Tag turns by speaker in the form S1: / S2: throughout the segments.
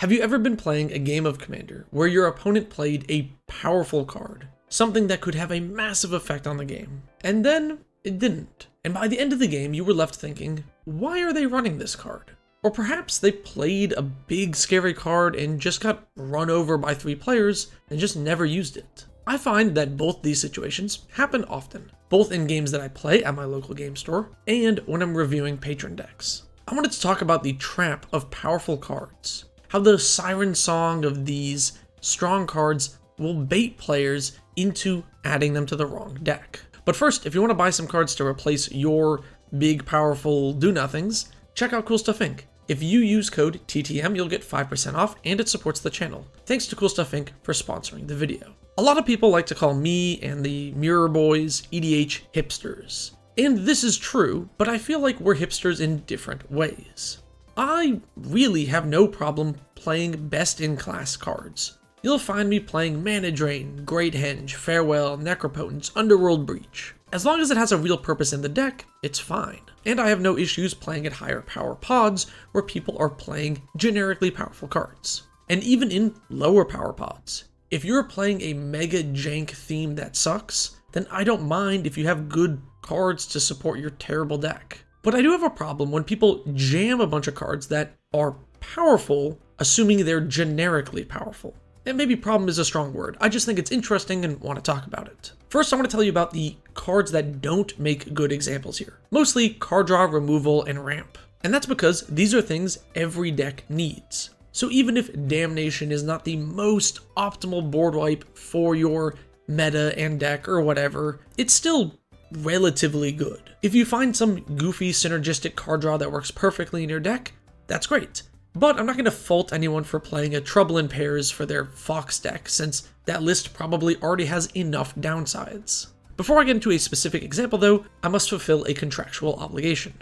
S1: Have you ever been playing a game of Commander where your opponent played a powerful card, something that could have a massive effect on the game, and then it didn't? And by the end of the game, you were left thinking, why are they running this card? Or perhaps they played a big scary card and just got run over by 3 players and just never used it. I find that both these situations happen often, both in games that I play at my local game store and when I'm reviewing patron decks. I wanted to talk about the trap of powerful cards, how the siren song of these strong cards will bait players into adding them to the wrong deck. But first, if you want to buy some cards to replace your big powerful do-nothings, check out Cool Stuff Inc. If you use code TTM, you'll get 5% off and it supports the channel. Thanks to Cool Stuff Inc. for sponsoring the video. A lot of people like to call me and the Mirror Boys EDH hipsters. And this is true, but I feel like we're hipsters in different ways. I really have no problem playing best-in-class cards. You'll find me playing Mana Drain, Great Henge, Farewell, Necropotence, Underworld Breach. As long as it has a real purpose in the deck, it's fine. And I have no issues playing at higher power pods where people are playing generically powerful cards. And even in lower power pods. If you're playing a mega jank theme that sucks, then I don't mind if you have good cards to support your terrible deck. But I do have a problem when people jam a bunch of cards that are powerful, assuming they're generically powerful. And maybe problem is a strong word. I just think it's interesting and want to talk about it. First, I want to tell you about the cards that don't make good examples here. Mostly card draw, removal, and ramp. And that's because these are things every deck needs. So even if Damnation is not the most optimal board wipe for your meta and deck or whatever, it's still relatively good. If you find some goofy synergistic card draw that works perfectly in your deck, that's great. But I'm not going to fault anyone for playing a Trouble in Pairs for their Fox deck, since that list probably already has enough downsides. Before I get into a specific example though, I must fulfill a contractual obligation.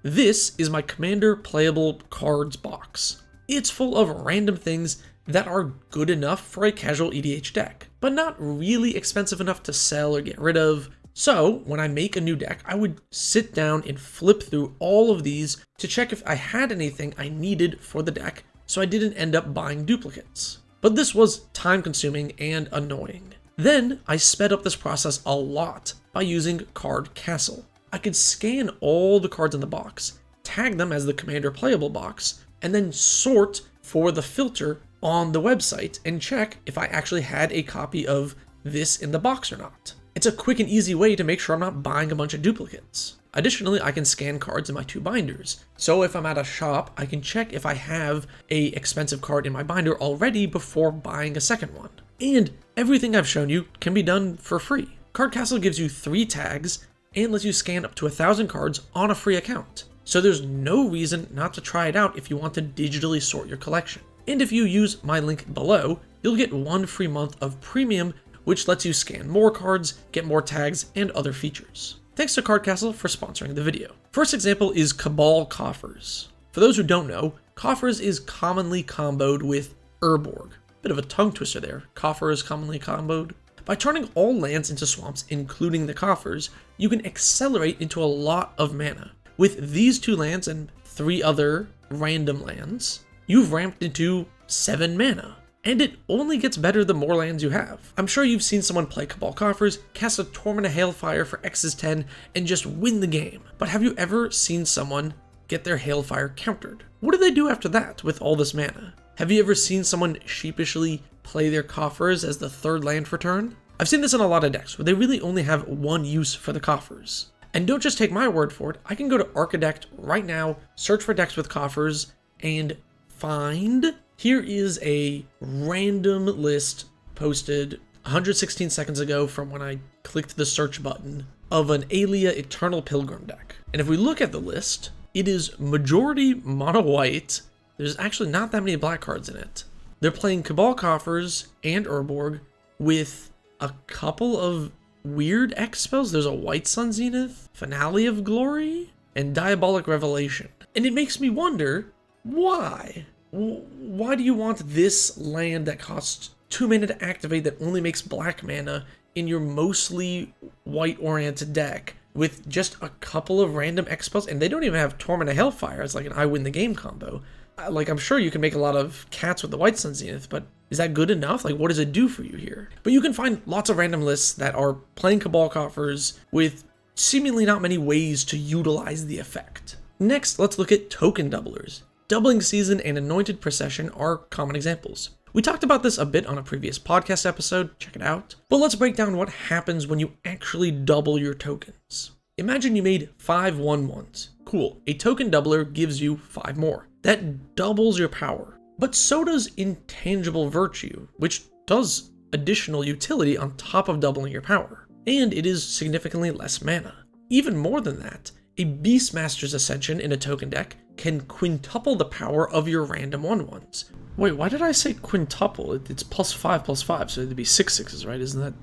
S1: This is my Commander Playable Cards box. It's full of random things that are good enough for a casual EDH deck, but not really expensive enough to sell or get rid of. So when I make a new deck, I would sit down and flip through all of these to check if I had anything I needed for the deck, so I didn't end up buying duplicates. But this was time consuming and annoying. Then I sped up this process a lot by using Card Castle. I could scan all the cards in the box, tag them as the Commander Playable box, and then sort for the filter on the website and check if I actually had a copy of this in the box or not. It's a quick and easy way to make sure I'm not buying a bunch of duplicates. Additionally, I can scan cards in my 2 binders. So if I'm at a shop, I can check if I have a expensive card in my binder already before buying a second one. And everything I've shown you can be done for free. Card Castle gives you 3 tags and lets you scan up to 1,000 cards on a free account. So there's no reason not to try it out if you want to digitally sort your collection. And if you use my link below, you'll get 1 free month of premium, which lets you scan more cards, get more tags, and other features. Thanks to Card Castle for sponsoring the video. First example is Cabal Coffers. For those who don't know, Coffers is commonly comboed with Urborg. Bit of a tongue twister there. Coffer is commonly comboed. By turning all lands into swamps, including the coffers, you can accelerate into a lot of mana. With these 2 lands and 3 other random lands, you've ramped into 7 mana. And it only gets better the more lands you have. I'm sure you've seen someone play Cabal Coffers, cast a Torment of Hailfire for X's 10, and just win the game. But have you ever seen someone get their Hailfire countered? What do they do after that with all this mana? Have you ever seen someone sheepishly play their Coffers as the 3rd land for turn? I've seen this in a lot of decks where they really only have one use for the Coffers. And don't just take my word for it, I can go to Archidect right now, search for decks with Coffers, and find... Here is a random list posted 116 seconds ago from when I clicked the search button of an Aelia Eternal Pilgrim deck. And if we look at the list, it is majority mono white. There's actually not that many black cards in it. They're playing Cabal Coffers and Urborg with a couple of weird X spells. There's a White Sun Zenith, Finale of Glory, and Diabolic Revelation. And it makes me wonder, why? Why do you want this land that costs 2 mana to activate that only makes black mana in your mostly white-oriented deck with just a couple of random X spells? And they don't even have Torment of Hellfire as like an I win the game combo. Like, I'm sure you can make a lot of cats with the White Sun Zenith, but is that good enough? Like, what does it do for you here? But you can find lots of random lists that are playing Cabal coffers with seemingly not many ways to utilize the effect. Next, let's look at token doublers. Doubling Season and Anointed Procession are common examples. We talked about this a bit on a previous podcast episode, check it out. But let's break down what happens when you actually double your tokens. Imagine you made 5 1/1s. Cool, a token doubler gives you 5 more. That doubles your power. But so does Intangible Virtue, which does additional utility on top of doubling your power. And it is significantly less mana. Even more than that, a Beastmaster's Ascension in a token deck can quintuple the power of your random 1/1s. Wait, why did I say quintuple? It's +5/+5, so it'd be 6 6s, right? Isn't that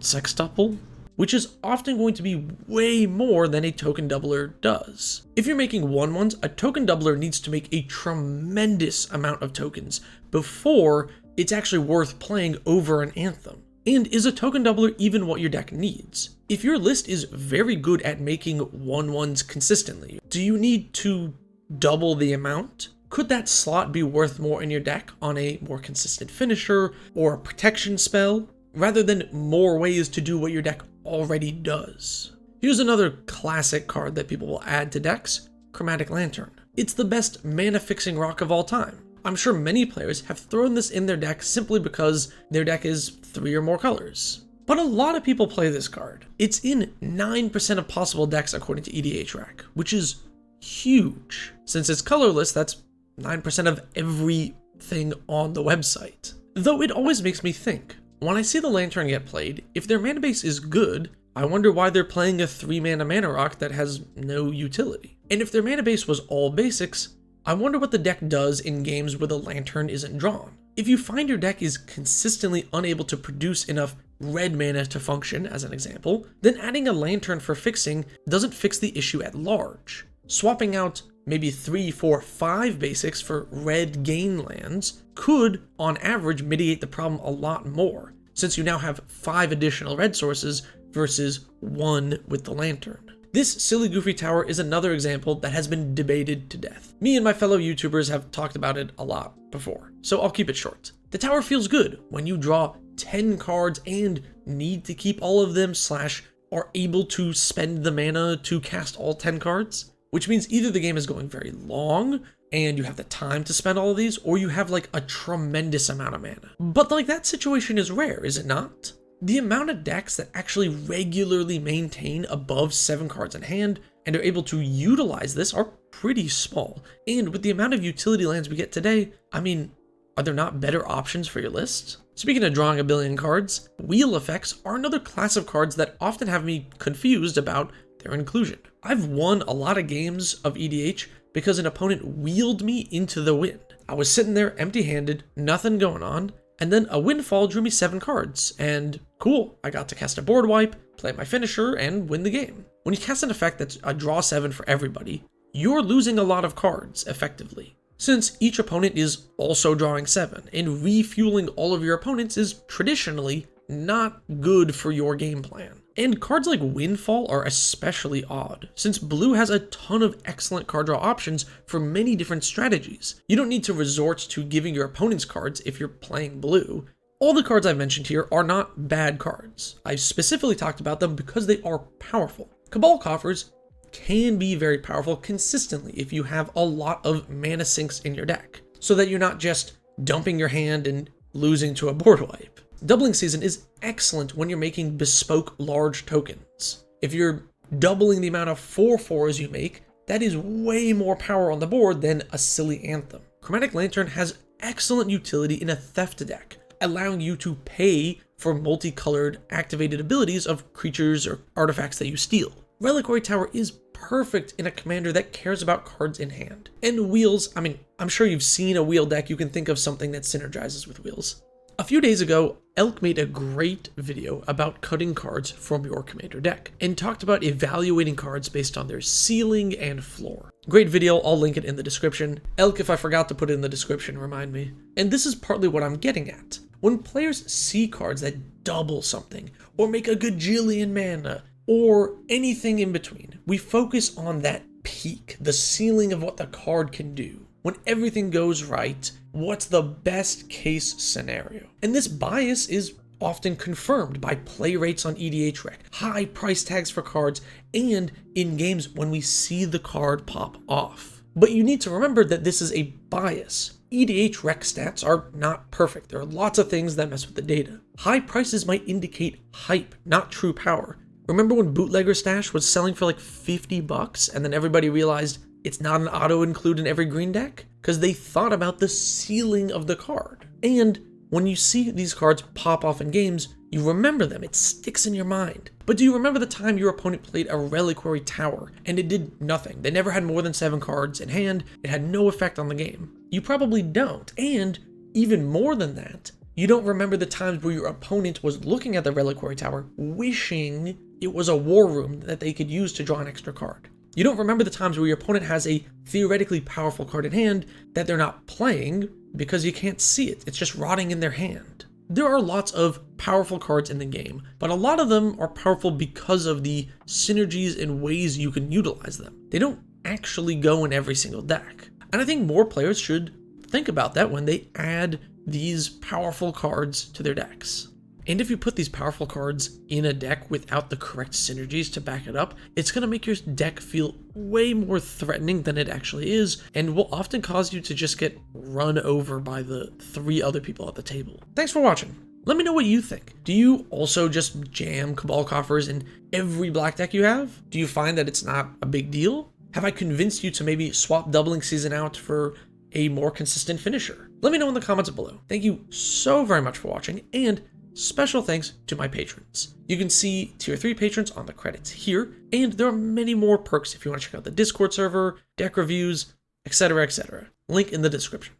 S1: sextuple? Which is often going to be way more than a token doubler does. If you're making 1/1s, a token doubler needs to make a tremendous amount of tokens before it's actually worth playing over an Anthem. And is a token doubler even what your deck needs? If your list is very good at making 1/1s consistently, do you need to double the amount? Could that slot be worth more in your deck on a more consistent finisher or a protection spell, rather than more ways to do what your deck already does? Here's another classic card that people will add to decks, Chromatic Lantern. It's the best mana-fixing rock of all time. I'm sure many players have thrown this in their deck simply because their deck is 3 or more colors. But a lot of people play this card. It's in 9% of possible decks according to EDH Rack, which is huge. Since it's colorless, that's 9% of everything on the website. Though it always makes me think, when I see the Lantern get played, if their mana base is good, I wonder why they're playing a 3-mana mana rock that has no utility. And if their mana base was all basics, I wonder what the deck does in games where the Lantern isn't drawn. If you find your deck is consistently unable to produce enough red mana to function, as an example, then adding a Lantern for fixing doesn't fix the issue at large. Swapping out maybe 3, 4, 5 basics for red gain lands could, on average, mitigate the problem a lot more, since you now have 5 additional red sources versus 1 with the Lantern. This silly goofy tower is another example that has been debated to death. Me and my fellow YouTubers have talked about it a lot before, so I'll keep it short. The tower feels good when you draw 10 cards and need to keep all of them / are able to spend the mana to cast all 10 cards, which means either the game is going very long and you have the time to spend all of these, or you have like a tremendous amount of mana. But like that situation is rare, is it not? The amount of decks that actually regularly maintain above 7 cards in hand and are able to utilize this are pretty small. And with the amount of utility lands we get today, I mean, are there not better options for your list? Speaking of drawing a billion cards, wheel effects are another class of cards that often have me confused about their inclusion. I've won a lot of games of EDH because an opponent wheeled me into the wind. I was sitting there empty-handed, nothing going on, and then a windfall drew me 7 cards, and cool, I got to cast a board wipe, play my finisher, and win the game. When you cast an effect that's a draw 7 for everybody, you're losing a lot of cards, effectively. Since each opponent is also drawing 7, and refueling all of your opponents is traditionally not good for your game plan. And cards like Windfall are especially odd, since blue has a ton of excellent card draw options for many different strategies. You don't need to resort to giving your opponents cards if you're playing blue. All the cards I've mentioned here are not bad cards. I specifically talked about them because they are powerful. Cabal coffers can be very powerful consistently if you have a lot of mana sinks in your deck, so that you're not just dumping your hand and losing to a board wipe. Doubling Season is excellent when you're making bespoke large tokens. If you're doubling the amount of 4/4s you make, that is way more power on the board than a silly Anthem. Chromatic Lantern has excellent utility in a theft deck, allowing you to pay for multicolored activated abilities of creatures or artifacts that you steal. Reliquary Tower is perfect in a commander that cares about cards in hand. And wheels, I mean, I'm sure you've seen a wheel deck, you can think of something that synergizes with wheels. A few days ago, Elk made a great video about cutting cards from your commander deck, and talked about evaluating cards based on their ceiling and floor. Great video, I'll link it in the description. Elk, if I forgot to put it in the description, remind me. And this is partly what I'm getting at. When players see cards that double something, or make a gajillion mana, or anything in between, we focus on that peak, the ceiling of what the card can do. when everything goes right, what's the best case scenario? And this bias is often confirmed by play rates on EDH Rec, high price tags for cards, and in games when we see the card pop off. But you need to remember that this is a bias. EDH Rec stats are not perfect. There are lots of things that mess with the data. High prices might indicate hype, not true power. Remember when Bootlegger Stash was selling for like 50 bucks and then everybody realized it's not an auto include in every green deck? Because they thought about the ceiling of the card. And when you see these cards pop off in games, you remember them, it sticks in your mind. But do you remember the time your opponent played a Reliquary Tower and it did nothing? They never had more than 7 cards in hand, it had no effect on the game. You probably don't, and even more than that, you don't remember the times where your opponent was looking at the Reliquary Tower, wishing it was a war room that they could use to draw an extra card. You don't remember the times where your opponent has a theoretically powerful card in hand that they're not playing because you can't see it. It's just rotting in their hand. There are lots of powerful cards in the game, but a lot of them are powerful because of the synergies and ways you can utilize them. They don't actually go in every single deck. And I think more players should think about that when they add these powerful cards to their decks. And if you put these powerful cards in a deck without the correct synergies to back it up, it's going to make your deck feel way more threatening than it actually is, and will often cause you to just get run over by the 3 other people at the table. Thanks for watching. Let me know what you think. Do you also just jam Cabal Coffers in every black deck you have? Do you find that it's not a big deal? Have I convinced you to maybe swap Doubling Season out for a more consistent finisher? Let me know in the comments below. Thank you so very much for watching, and special thanks to my patrons. You can see tier 3 patrons on the credits here, and there are many more perks if you want to check out the Discord server, deck reviews, etc., etc. Link in the description.